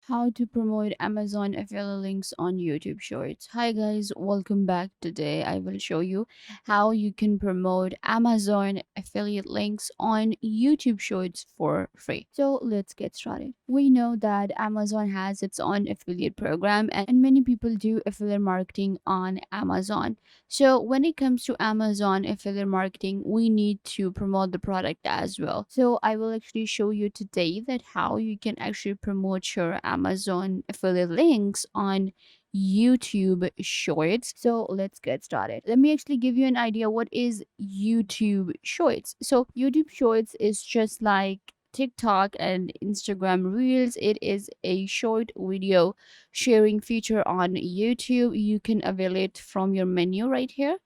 How to promote Amazon affiliate links on YouTube Shorts. Hi guys, welcome back. Today I will show you how you can promote Amazon affiliate links on YouTube Shorts for free. So let's get started. We know that Amazon has its own affiliate program and many people do affiliate marketing on Amazon. So when it comes to Amazon affiliate marketing, we need to promote the product as well. So I will actually show you today that how you can actually promote your Amazon affiliate links on YouTube Shorts. So let's get started. Let me actually give you an idea what is YouTube Shorts. So YouTube Shorts is just like TikTok and Instagram Reels. It is a short video sharing feature on YouTube. You can avail it from your menu right here,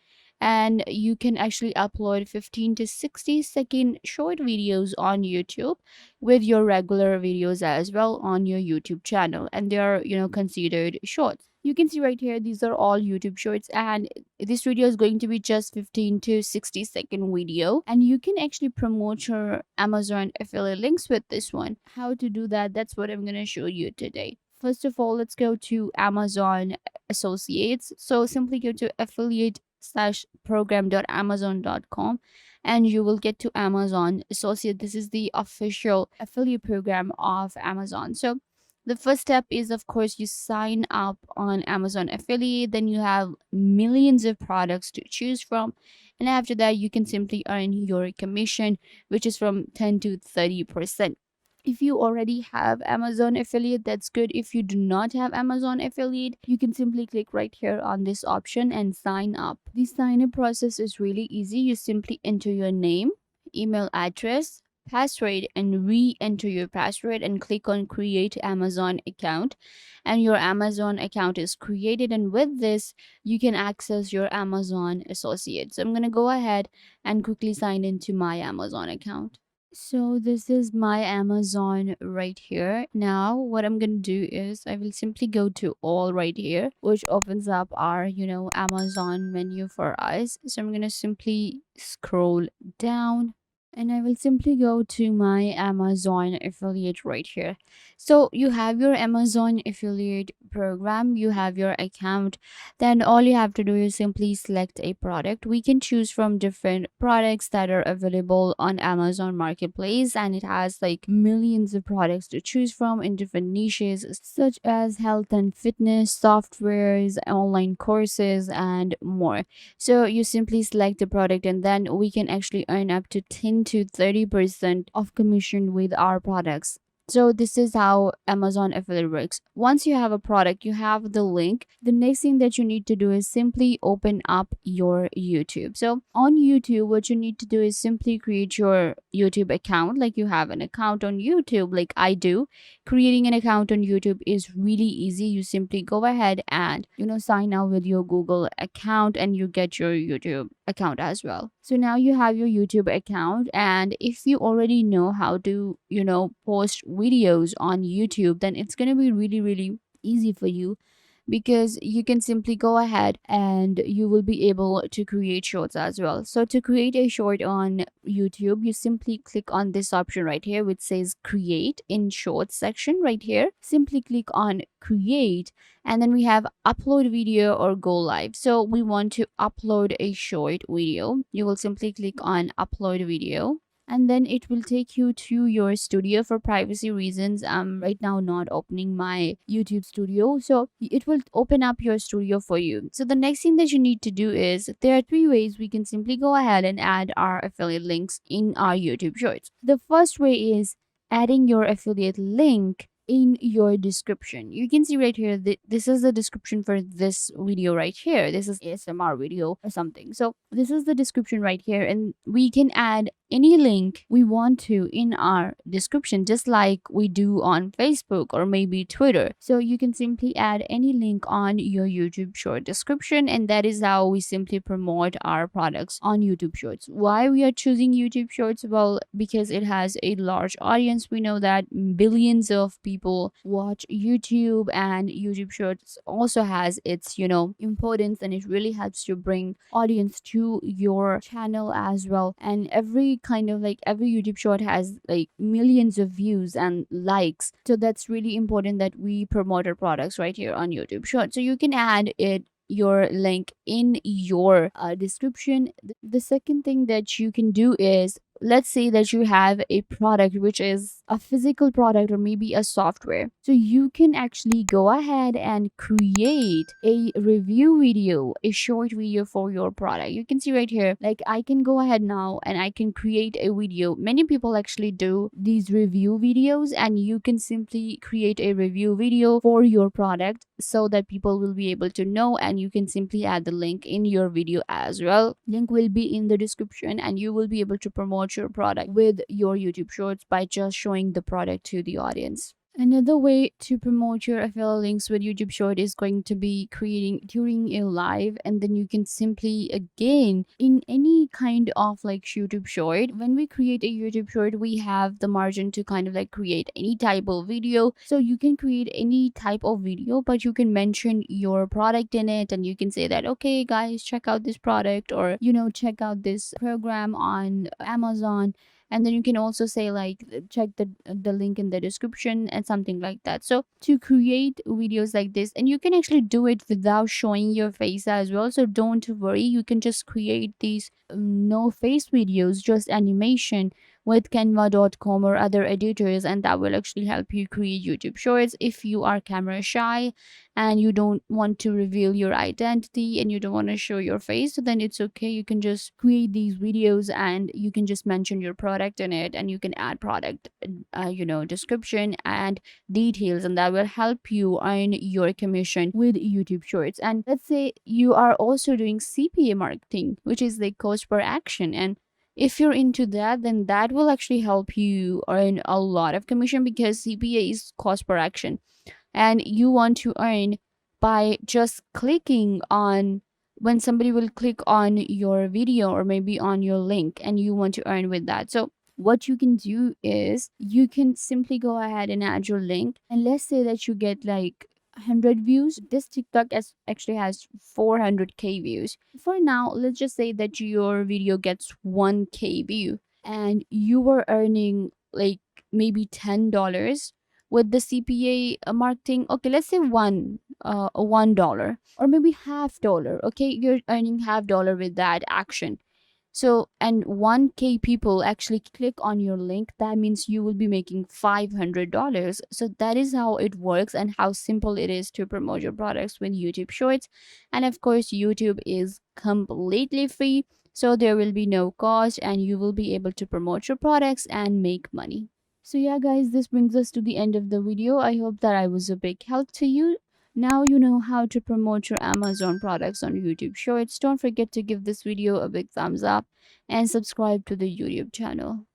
and you can actually upload 15 to 60-second short videos on YouTube with your regular videos as well on your YouTube channel, and they are considered shorts. You can see right here, these are all YouTube shorts, and this video is going to be just 15 to 60-second video, and you can actually promote your Amazon affiliate links with this one. How to do that, that's what I'm going to show you today. First of all, let's go to Amazon Associates. So simply go to affiliate/program.amazon.com, and you will get to Amazon Associate. This is the official affiliate program of Amazon. So the first step is, of course, you sign up on Amazon Affiliate. Then you have millions of products to choose from, and after that you can simply earn your commission, which is from 10 to 30%. If you already have Amazon affiliate, that's good. If you do not have Amazon affiliate, you can simply click right here on this option and sign up. The sign up process is really easy. You simply enter your name, email address, password, and re-enter your password and click on create Amazon account, and your Amazon account is created. And with this, you can access your Amazon associate. So I'm going to go ahead and quickly sign into my Amazon account. So this is my Amazon right here. Now what I'm gonna do is I will simply go to all right here, which opens up our Amazon menu for us. So I'm gonna simply scroll down, and I will simply go to my Amazon affiliate right here. So you have your Amazon affiliate program, you have your account. Then all you have to do is simply select a product. We can choose from different products that are available on Amazon Marketplace, and it has like millions of products to choose from in different niches such as health and fitness, softwares, online courses, and more. So you simply select the product, and then we can actually earn up to 10 to 30% of commission with our products. So this is how Amazon affiliate works. Once you have a product, you have the link. The next thing that you need to do is simply open up your YouTube. So on YouTube, what you need to do is simply create your YouTube account. Like you have an account on YouTube, like I do. Creating an account on YouTube is really easy. You simply go ahead and sign up with your Google account, and you get your YouTube account as well. So now you have your YouTube account, and if you already know how to post videos on YouTube, then it's going to be really easy for you, because you can simply go ahead and you will be able to create shorts as well. So to create a short on YouTube, you simply click on this option right here which says create in shorts section right here. Simply click on create, and then we have upload video or go live. So we want to upload a short video. You will simply click on upload video, and then it will take you to your studio. For privacy reasons, I'm right now not opening my YouTube studio, so it will open up your studio for you. So the next thing that you need to do is, there are three ways we can simply go ahead and add our affiliate links in our YouTube shorts. The first way is adding your affiliate link in your description. You can see right here that this is the description for this video right here. This is ASMR video or something. So this is the description right here, and we can add any link we want to in our description, just like we do on Facebook or maybe Twitter. So you can simply add any link on your YouTube short description, and that is how we simply promote our products on YouTube shorts. Why we are choosing YouTube shorts? Well, because it has a large audience. We know that billions of people watch YouTube, and YouTube shorts also has its importance, and it really helps to bring audience to your channel as well. And every kind of like every YouTube short has like millions of views and likes. So that's really important that we promote our products right here on YouTube short. So you can add it your link in your description. The second thing that you can do is, let's say that you have a product which is a physical product or maybe a software, so you can actually go ahead and create a review video, a short video for your product. You can see right here, like I can go ahead now and I can create a video. Many people actually do these review videos, and you can simply create a review video for your product so that people will be able to know, and you can simply add the link in your video as well. Link will be in the description, and you will be able to promote your product with your YouTube shorts by just showing the product to the audience. Another way to promote your affiliate links with YouTube Short is going to be creating during a live, and then you can simply again in any kind of like YouTube Short. When we create a YouTube Short, we have the margin to kind of like create any type of video. So you can create any type of video, but you can mention your product in it, and you can say that, okay, guys, check out this product, or check out this program on Amazon. And then you can also say like check the link in the description and something like that. So to create videos like this, and you can actually do it without showing your face as well, so don't worry, you can just create these no face videos, just animation with canva.com or other editors, and that will actually help you create YouTube shorts. If you are camera shy and you don't want to reveal your identity and you don't want to show your face, so then it's okay, you can just create these videos and you can just mention your product in it, and you can add product description and details, and that will help you earn your commission with YouTube shorts. And let's say you are also doing CPA marketing, which is like cost per action, and if you're into that, then that will actually help you earn a lot of commission, because CPA is cost per action, and you want to earn by just clicking on, when somebody will click on your video or maybe on your link, and you want to earn with that. So what you can do is you can simply go ahead and add your link, and let's say that you get like 100 views. This TikTok actually has 400k views. For now, let's just say that your video gets 1k view, and you were earning like maybe $10 with the CPA marketing. Okay, let's say $1 or maybe half dollar. Okay, you're earning half dollar with that action. So, and 1k people actually click on your link, that means you will be making $500. So that is how it works and how simple it is to promote your products with YouTube Shorts. And of course, YouTube is completely free, so there will be no cost, and you will be able to promote your products and make money. So yeah, guys, this brings us to the end of the video. I hope that I was a big help to you. Now you know how to promote your Amazon products on YouTube Shorts. Don't forget to give this video a big thumbs up and subscribe to the YouTube channel.